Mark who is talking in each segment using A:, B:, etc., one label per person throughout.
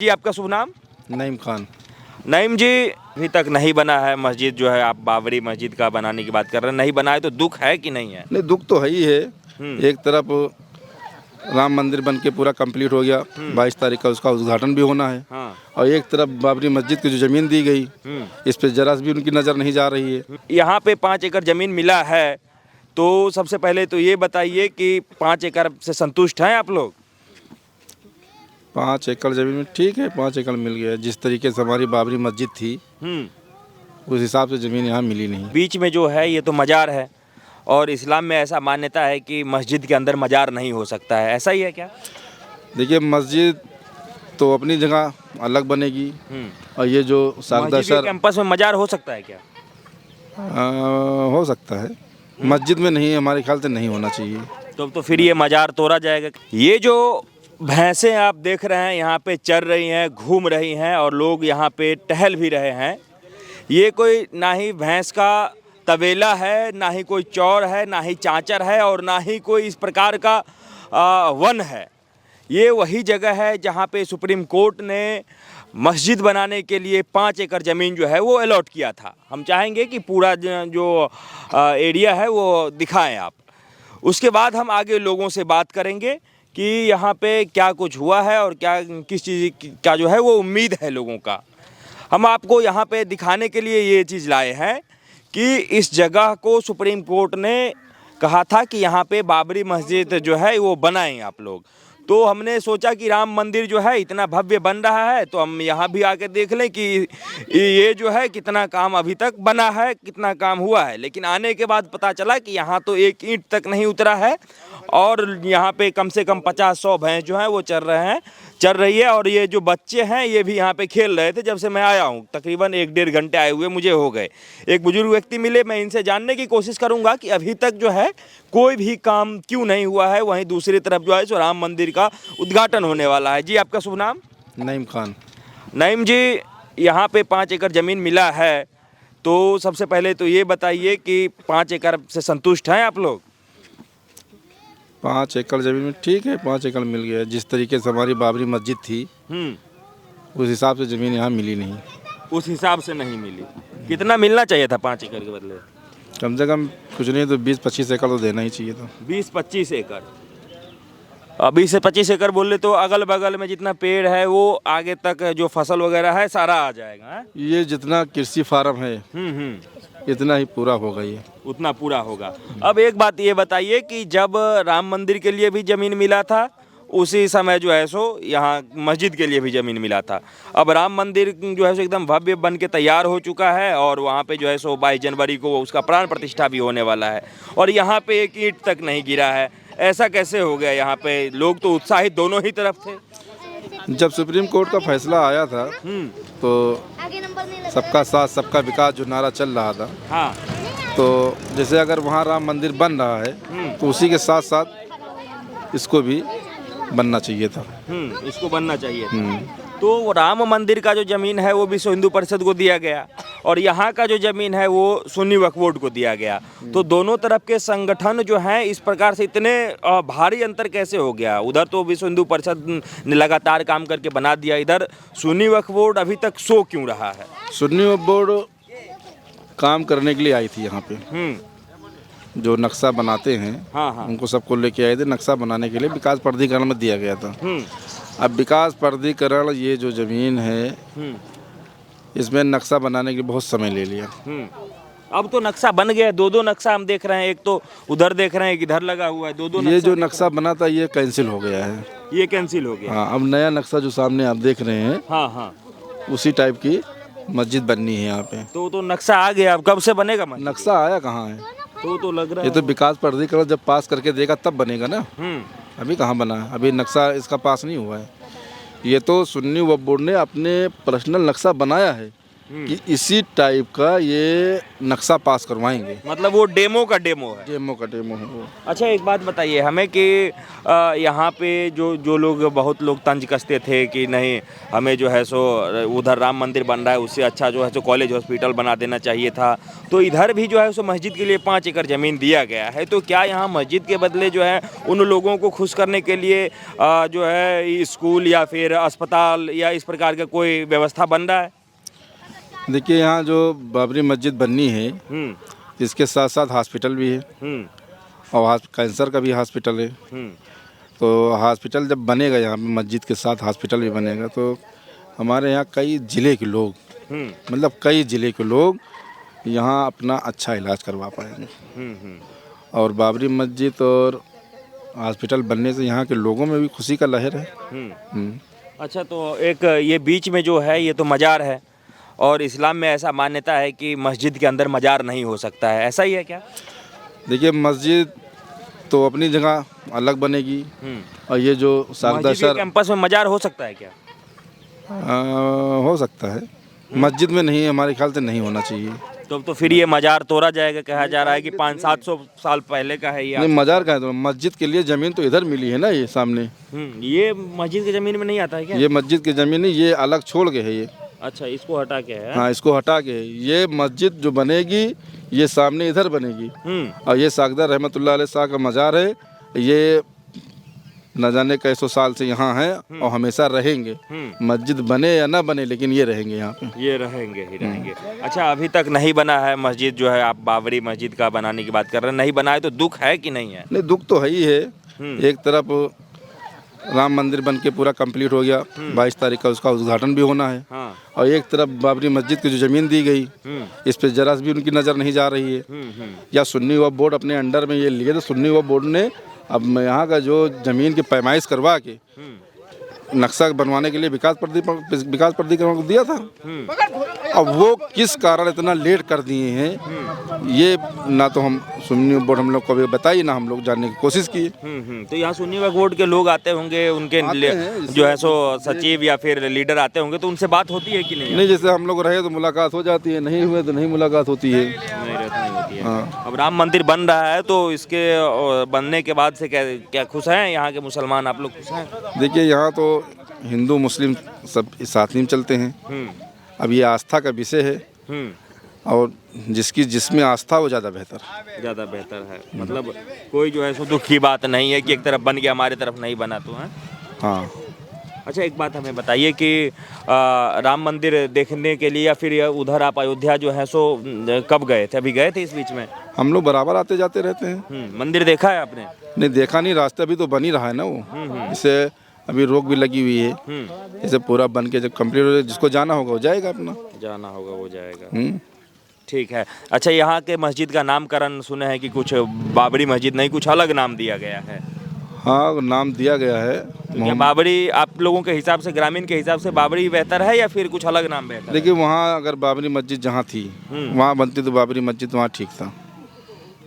A: जी आपका शुभ नाम?
B: नईम खान।
A: नईम जी, अभी तक नहीं बना है मस्जिद जो है, आप बाबरी मस्जिद का बनाने की बात कर रहे हैं, नहीं बना है तो दुख है कि नहीं है?
B: नहीं, दुख तो है ही है। एक तरफ राम मंदिर बन के पूरा कंप्लीट हो गया, 22 तारीख का उसका उद्घाटन भी होना है।
A: हाँ।
B: और एक तरफ बाबरी मस्जिद की जो ज़मीन दी गई, इस पे जरा भी उनकी नज़र नहीं जा रही है।
A: यहाँ पे 5 एकड़ ज़मीन मिला है, तो सबसे पहले तो ये बताइए कि 5 एकड़ से संतुष्ट हैं आप लोग?
B: 5 एकड़ ज़मीन में ठीक है, 5 एकड़ मिल गया। जिस तरीके से हमारी बाबरी मस्जिद थी उस हिसाब से ज़मीन यहाँ मिली नहीं।
A: बीच में जो है ये तो मज़ार है, और इस्लाम में ऐसा मान्यता है कि मस्जिद के अंदर मज़ार नहीं हो सकता है, ऐसा ही है क्या?
B: देखिए, मस्जिद तो अपनी जगह अलग बनेगी, और ये जो
A: मस्जिद के
B: सागदशर
A: कैंपस में मज़ार हो सकता है क्या?
B: हो सकता है, मस्जिद में नहीं, हमारे ख्याल से नहीं होना चाहिए।
A: तो फिर ये मज़ार तोड़ा जाएगा। ये जो भैंसें आप देख रहे हैं यहाँ पे चर रही हैं, घूम रही हैं, और लोग यहाँ पे टहल भी रहे हैं। ये कोई ना ही भैंस का तबेला है, ना ही कोई चौर है, ना ही चांचर है, और ना ही कोई इस प्रकार का वन है। ये वही जगह है जहाँ पे सुप्रीम कोर्ट ने मस्जिद बनाने के लिए 5 एकड़ ज़मीन जो है वो अलॉट किया था। हम चाहेंगे कि पूरा जो एरिया है वो दिखाएं आप। उसके बाद हम आगे लोगों से बात करेंगे कि यहाँ पे क्या कुछ हुआ है और क्या किस चीज़ का जो है वो उम्मीद है लोगों का। हम आपको यहाँ पे दिखाने के लिए ये चीज़ लाए हैं कि इस जगह को सुप्रीम कोर्ट ने कहा था कि यहाँ पे बाबरी मस्जिद जो है वो बनाएं आप लोग। तो हमने सोचा कि राम मंदिर जो है इतना भव्य बन रहा है, तो हम यहाँ भी आके देख लें कि ये जो है कितना काम अभी तक बना है, कितना काम हुआ है। लेकिन आने के बाद पता चला कि यहाँ तो एक ईंट तक नहीं उतरा है, और यहाँ पे कम से कम 50-100 भैंस जो हैं वो चल रही है। और ये जो बच्चे हैं ये भी यहाँ पे खेल रहे थे जब से मैं आया हूँ। तकरीबन 1-1.5 घंटे आए हुए मुझे हो गए। एक बुजुर्ग व्यक्ति मिले, मैं इनसे जानने की कोशिश करूँगा कि अभी तक जो है कोई भी काम क्यों नहीं हुआ है। वहीं दूसरी तरफ जो है सो राम मंदिर का उद्घाटन होने वाला है। जी आपका शुभ नाम?
B: नईम खान।
A: नईम जी, यहाँ पे 5 एकड़ ज़मीन मिला है, तो सबसे पहले तो ये बताइए कि 5 एकड़ से संतुष्ट हैं आप लोग?
B: 5 एकड़ ज़मीन में ठीक है, 5 एकड़ मिल गया। जिस तरीके से हमारी बाबरी मस्जिद थी उस हिसाब से ज़मीन यहाँ मिली नहीं।
A: उस हिसाब से नहीं मिली। कितना मिलना चाहिए था 5 एकड़ के बदले?
B: कम से कम कुछ नहीं तो 20-25 एकड़ तो देना ही चाहिए था।
A: 20-25 एकड़। 20 से 25 एकड़ बोले तो अगल बगल में जितना पेड़ है वो आगे तक जो फसल वगैरह है सारा आ जाएगा है?
B: ये जितना कृषि फार्म है इतना ही पूरा होगा, ये
A: उतना पूरा होगा। अब एक बात ये बताइए कि जब राम मंदिर के लिए भी ज़मीन मिला था उसी समय जो है सो यहाँ मस्जिद के लिए भी ज़मीन मिला था। अब राम मंदिर जो है सो एकदम भव्य बन के तैयार हो चुका है, और वहाँ पे जो है सो 22 जनवरी को उसका प्राण प्रतिष्ठा भी होने वाला है, और यहाँ पे एक ईंट तक नहीं गिरा है। ऐसा कैसे हो गया? यहाँ पे लोग तो उत्साहित दोनों ही तरफ थे।
B: जब सुप्रीम कोर्ट का फैसला आया था तो सबका साथ सबका विकास जो नारा चल रहा था,
A: हाँ,
B: तो जैसे अगर वहाँ राम मंदिर बन रहा है तो उसी के साथ साथ इसको भी बनना चाहिए था।
A: इसको बनना चाहिए था। तो राम मंदिर का जो ज़मीन है वो विश्व हिंदू परिषद को दिया गया, और यहाँ का जो ज़मीन है वो सुन्नी वक्फ बोर्ड को दिया गया। तो दोनों तरफ के संगठन जो हैं इस प्रकार से इतने भारी अंतर कैसे हो गया? उधर तो विश्व हिंदू परिषद ने लगातार काम करके बना दिया, इधर सुन्नी वक्फ बोर्ड अभी तक सो क्यों रहा है?
B: सुन्नी वक्फ बोर्ड काम करने के लिए आई थी यहाँ पे। जो नक्शा बनाते हैं
A: हाँ।
B: उनको सबको लेके आए थे, नक्शा बनाने के लिए विकास प्राधिकरण में दिया गया था। अब विकास प्राधिकरण ये जो ज़मीन है इसमें नक्शा बनाने के लिए बहुत समय ले लिया।
A: अब तो नक्शा बन गया, 2-2 नक्शा हम देख रहे हैं, एक तो उधर देख रहे हैं, एक इधर लगा हुआ है, 2-2
B: ये जो नक्शा बना था ये कैंसिल हो गया है।
A: ये कैंसिल हो गया।
B: हाँ, अब नया नक्शा जो सामने आप देख रहे हैं
A: हाँ,
B: उसी टाइप की मस्जिद बननी है यहाँ पे।
A: तो नक्शा आ गया, अब कब से बनेगा मस्जिद?
B: नक्शा आया कहाँ है?
A: तो लग रहा है
B: ये तो विकास प्राधिकरण जब पास करके देगा तब बनेगा ना। अभी कहाँ बना है? अभी नक्शा इसका पास नहीं हुआ है। ये तो सुन्नी वक्फ बोर्ड ने अपने पर्सनल नक्शा बनाया है, कि इसी टाइप का ये नक्शा पास करवाएंगे।
A: मतलब वो डेमो का डेमो है।
B: डेमो का डेमो है वो।
A: अच्छा एक बात बताइए हमें कि यहाँ पे जो लोग बहुत लोग तंज कसते थे कि नहीं हमें जो है सो उधर राम मंदिर बन रहा है उससे अच्छा जो है सो कॉलेज हॉस्पिटल बना देना चाहिए था, तो इधर भी जो है सो मस्जिद के लिए 5 एकड़ ज़मीन दिया गया है, तो क्या यहाँ मस्जिद के बदले जो है उन लोगों को खुश करने के लिए जो है स्कूल या फिर अस्पताल या इस प्रकार का कोई व्यवस्था बन रहा है?
B: देखिए यहाँ जो बाबरी मस्जिद बननी है इसके साथ साथ हॉस्पिटल भी है और कैंसर का भी हॉस्पिटल है। तो हॉस्पिटल जब बनेगा यहाँ पे मस्जिद के साथ हॉस्पिटल भी बनेगा तो हमारे यहाँ कई ज़िले के लोग मतलब कई ज़िले के लोग यहाँ अपना अच्छा इलाज करवा पाएंगे। और बाबरी मस्जिद और हॉस्पिटल बनने से यहाँ के लोगों में भी खुशी का लहर है।
A: अच्छा तो एक ये बीच में जो है ये तो मज़ार है और इस्लाम में ऐसा मान्यता है कि मस्जिद के अंदर मज़ार नहीं हो सकता है, ऐसा ही है क्या?
B: देखिए मस्जिद तो अपनी जगह अलग बनेगी और ये जो
A: मस्जिद के कैंपस में मज़ार हो सकता है क्या?
B: हो सकता है, मस्जिद में नहीं, हमारे ख्याल से नहीं होना चाहिए।
A: तो फिर ये मज़ार तोड़ा जाएगा, कहा जा रहा है कि 500-700 साल पहले का है ये।
B: नहीं मज़ार का है तो मस्जिद के लिए ज़मीन तो इधर मिली है ना, ये सामने।
A: ये मस्जिद की ज़मीन में नहीं आता है क्या?
B: ये मस्जिद की ज़मीन नहीं, ये अलग छोड़ के है ये।
A: अच्छा इसको हटा के है?
B: हाँ इसको हटा के ये मस्जिद जो बनेगी ये सामने इधर बनेगी और ये सागदर रहमतुल्लाह अलैह शाह का मज़ार है। ये न जाने कैसों साल से यहाँ है और हमेशा रहेंगे। मस्जिद बने या ना बने लेकिन ये रहेंगे यहाँ पे, ये
A: रहेंगे ही रहेंगे। अच्छा अभी तक नहीं बना है मस्जिद जो है, आप बाबरी मस्जिद का बनाने की बात कर रहे हैं, नहीं बना है तो दुख है कि नहीं है?
B: नहीं दुख तो है ही है। एक तरफ राम मंदिर बन के पूरा कंप्लीट हो गया, 22 तारीख का उसका उद्घाटन भी होना है।
A: हाँ।
B: और एक तरफ बाबरी मस्जिद की जो ज़मीन दी गई इस पे जरा भी उनकी नज़र नहीं जा रही है। या सुन्नी वक्फ बोर्ड अपने अंडर में ये लिए तो सुन्नी वक्फ बोर्ड ने अब यहाँ का जो ज़मीन की पैमाइश करवा के नक्शा बनवाने के लिए विकास प्राधिकरण को दिया था। अब वो किस कारण इतना लेट कर दिए हैं ये ना तो हम सुन्नी वक्फ बोर्ड हम लोग को भी बताइए ना हम लोग जानने की कोशिश किए।
A: तो यहाँ सुन्नी वक्फ बोर्ड के लोग आते होंगे, उनके जो है सो सचिव या फिर लीडर आते होंगे, तो उनसे बात होती है कि नहीं?
B: नहीं जैसे हम लोग रहे तो मुलाकात हो जाती है, नहीं हुए तो नहीं मुलाकात होती है।
A: हाँ। अब राम मंदिर बन रहा है तो इसके बनने के बाद से क्या खुश हैं यहाँ के मुसलमान, आप लोग खुश हैं?
B: देखिए यहाँ तो हिंदू मुस्लिम सब साथ ही में चलते हैं। अब ये आस्था का विषय है और जिसमें आस्था वो ज़्यादा बेहतर है। मतलब कोई जो है सो दुख की बात नहीं है कि एक तरफ बन गया हमारे तरफ नहीं बना तो है। हाँ।
A: अच्छा एक बात हमें बताइए कि राम मंदिर देखने के लिए या फिर उधर आप अयोध्या जो है सो कब गए थे? अभी गए थे इस बीच में?
B: हम लोग बराबर आते जाते रहते हैं।
A: मंदिर देखा है आपने?
B: नहीं देखा नहीं, रास्ता अभी तो बन ही रहा है ना वो, इसे अभी रोक भी लगी हुई है। इसे पूरा बन के जब कंप्लीट हो जाए जिसको जाना होगा वो जाएगा, अपना
A: जाना होगा वो जाएगा। ठीक है। अच्छा यहाँ के मस्जिद का नामकरण सुने हैं कि कुछ बाबरी मस्जिद नहीं कुछ अलग नाम दिया गया है?
B: हाँ नाम दिया गया है।
A: तो क्या बाबरी आप लोगों के हिसाब से, ग्रामीण के हिसाब से बाबरी बेहतर है या फिर कुछ अलग नाम बेहतर?
B: देखिए वहाँ अगर बाबरी मस्जिद जहाँ थी वहाँ बनती तो बाबरी मस्जिद वहाँ ठीक था,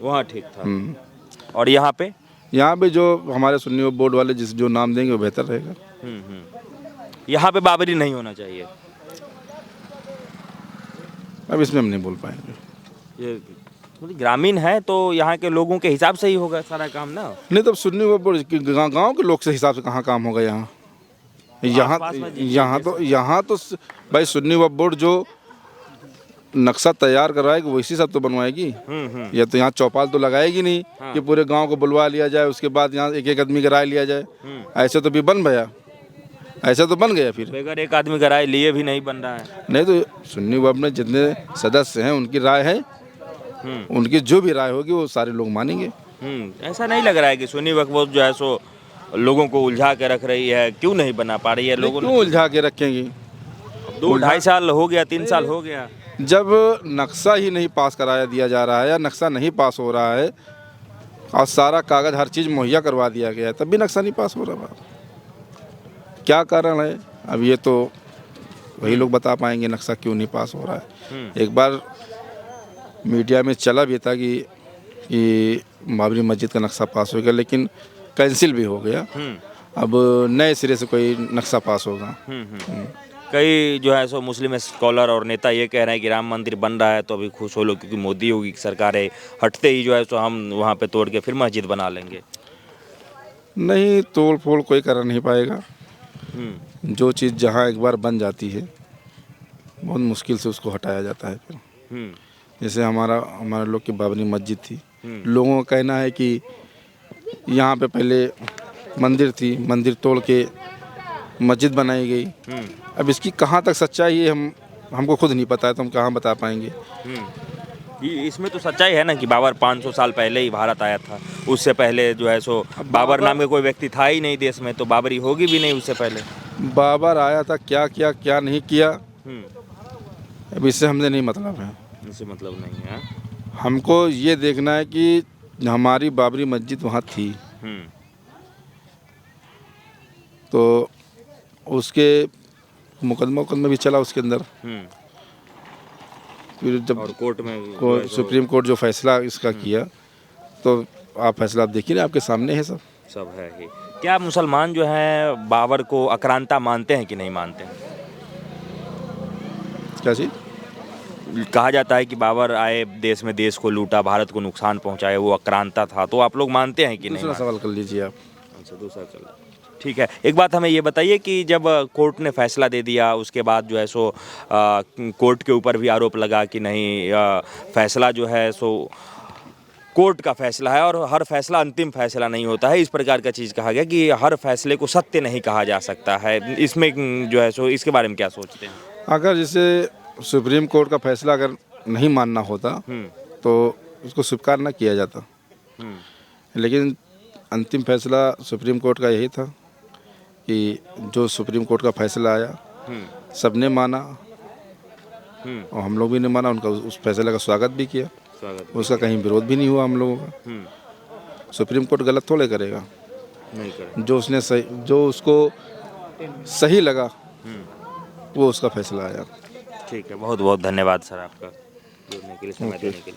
A: वहाँ ठीक था। और यहाँ पे
B: जो हमारे सुन्नी वक्फ बोर्ड वाले जो नाम देंगे वो बेहतर रहेगा।
A: यहाँ पे बाबरी नहीं होना चाहिए।
B: अब इसमें हम नहीं बोल पाएंगे,
A: ये ग्रामीण है तो यहाँ के लोगों के हिसाब से ही होगा सारा काम ना।
B: नहीं तो सुन्नी वक्फ बोर्ड गाँव के लोग से हिसाब से कहाँ काम होगा यहाँ। यहाँ तो भाई सुन्नी वक्फ बोर्ड जो नक्शा तैयार करवाएगी वैसी सब तो बनवाएगी। या तो यहाँ चौपाल तो लगाएगी नहीं कि पूरे गांव को बुलवा लिया जाए उसके बाद यहाँ एक एक आदमी की राय लिया जाए। ऐसे तो भी बन गया, ऐसा तो बन गया। फिर
A: बगैर एक आदमी का राय लिए भी नहीं बन रहा है।
B: नहीं तो सुन्नी वक्फ में जितने सदस्य हैं उनकी राय है, उनकी जो भी राय होगी वो सारे लोग मानेंगे।
A: ऐसा नहीं लग रहा है कि सुन्नी वक्फ बोर्ड जो है सो लोगों को उलझा के रख रही है? क्यों नहीं बना पा रही है? लोगों
B: क्यों उलझा के रखेंगी?
A: 2-2.5 साल हो गया, 3 साल हो गया।
B: जब नक्शा ही नहीं पास कराया दिया जा रहा है या नक्शा नहीं पास हो रहा है और सारा कागज़ हर चीज़ मुहैया करवा दिया गया है तब भी नक्शा नहीं पास हो रहा है, क्या कारण है? अब ये तो वही लोग बता पाएंगे नक्शा क्यों नहीं पास हो रहा है। एक बार मीडिया में चला भी था कि बाबरी मस्जिद का नक्शा पास हो गया लेकिन कैंसिल भी हो गया। अब नए सिरे से कोई नक्शा पास होगा।
A: कई जो है सो मुस्लिम स्कॉलर और नेता ये कह रहे हैं कि राम मंदिर बन रहा है तो अभी खुश हो लो, क्योंकि मोदी योगी की सरकार है, हटते ही जो है सो हम वहाँ पे तोड़ के फिर मस्जिद बना लेंगे।
B: नहीं, तोड़ फोड़ कोई कर नहीं पाएगा। जो चीज़ जहाँ एक बार बन जाती है बहुत मुश्किल से उसको हटाया जाता है फिर। जैसे हमारे लोग की बाबरी मस्जिद थी, लोगों का कहना है कि यहाँ पे पहले मंदिर थी, मंदिर तोड़ के मस्जिद बनाई गई। अब इसकी कहाँ तक सच्चाई है हमको खुद नहीं पता है, तो हम कहाँ बता पाएंगे।
A: इसमें तो सच्चाई है ना कि बाबर 500 साल पहले ही भारत आया था, उससे पहले जो है सो बाबर नाम का कोई व्यक्ति था ही नहीं देश में, तो बाबरी होगी भी नहीं उससे पहले।
B: बाबर आया था, क्या किया क्या नहीं किया अब इससे हमने नहीं मतलब है।
A: इससे मतलब नहीं है।
B: हमको ये देखना है कि हमारी बाबरी मस्जिद वहाँ थी, तो उसके मुकदमा भी चला उसके अंदर। फिर जब
A: और कोर्ट में
B: सुप्रीम कोर्ट जो फैसला इसका किया, तो आप फैसला आप देखिए ना, आपके सामने है सब
A: है ही। क्या मुसलमान जो हैं बाबर को आक्रांता मानते हैं कि नहीं मानते हैं?
B: क्या चीज़?
A: कहा जाता है कि बाबर आए, देश में देश को लूटा, भारत को नुकसान पहुंचाए, वो आक्रांता था, तो आप लोग मानते हैं कि नहीं?
B: दूसरा सवाल कर लीजिए आप।
A: अच्छा, दूसरा चल। ठीक है, एक बात हमें ये बताइए कि जब कोर्ट ने फैसला दे दिया, उसके बाद जो है सो कोर्ट के ऊपर भी आरोप लगा कि नहीं, फैसला जो है सो कोर्ट का फैसला है और हर फैसला अंतिम फैसला नहीं होता है, इस प्रकार का चीज़ कहा गया कि हर फैसले को सत्य नहीं कहा जा सकता है। इसमें जो है सो इसके बारे में क्या सोचते हैं?
B: अगर जैसे सुप्रीम कोर्ट का फैसला अगर नहीं मानना होता तो उसको स्वीकार न किया जाता, लेकिन अंतिम फैसला सुप्रीम कोर्ट का यही था कि जो सुप्रीम कोर्ट का फैसला आया सबने माना और हम लोग भी ने माना, उनका उस फैसले का स्वागत भी किया, उसका कहीं विरोध भी नहीं हुआ हम लोगों का। सुप्रीम कोर्ट गलत थोड़े करेगा,
A: नहीं करेगा।
B: जो उसने सही, जो उसको सही लगा वो उसका फैसला आया।
A: ठीक है, बहुत बहुत धन्यवाद सर आपका जुड़ने के लिए, समय देने के लिए।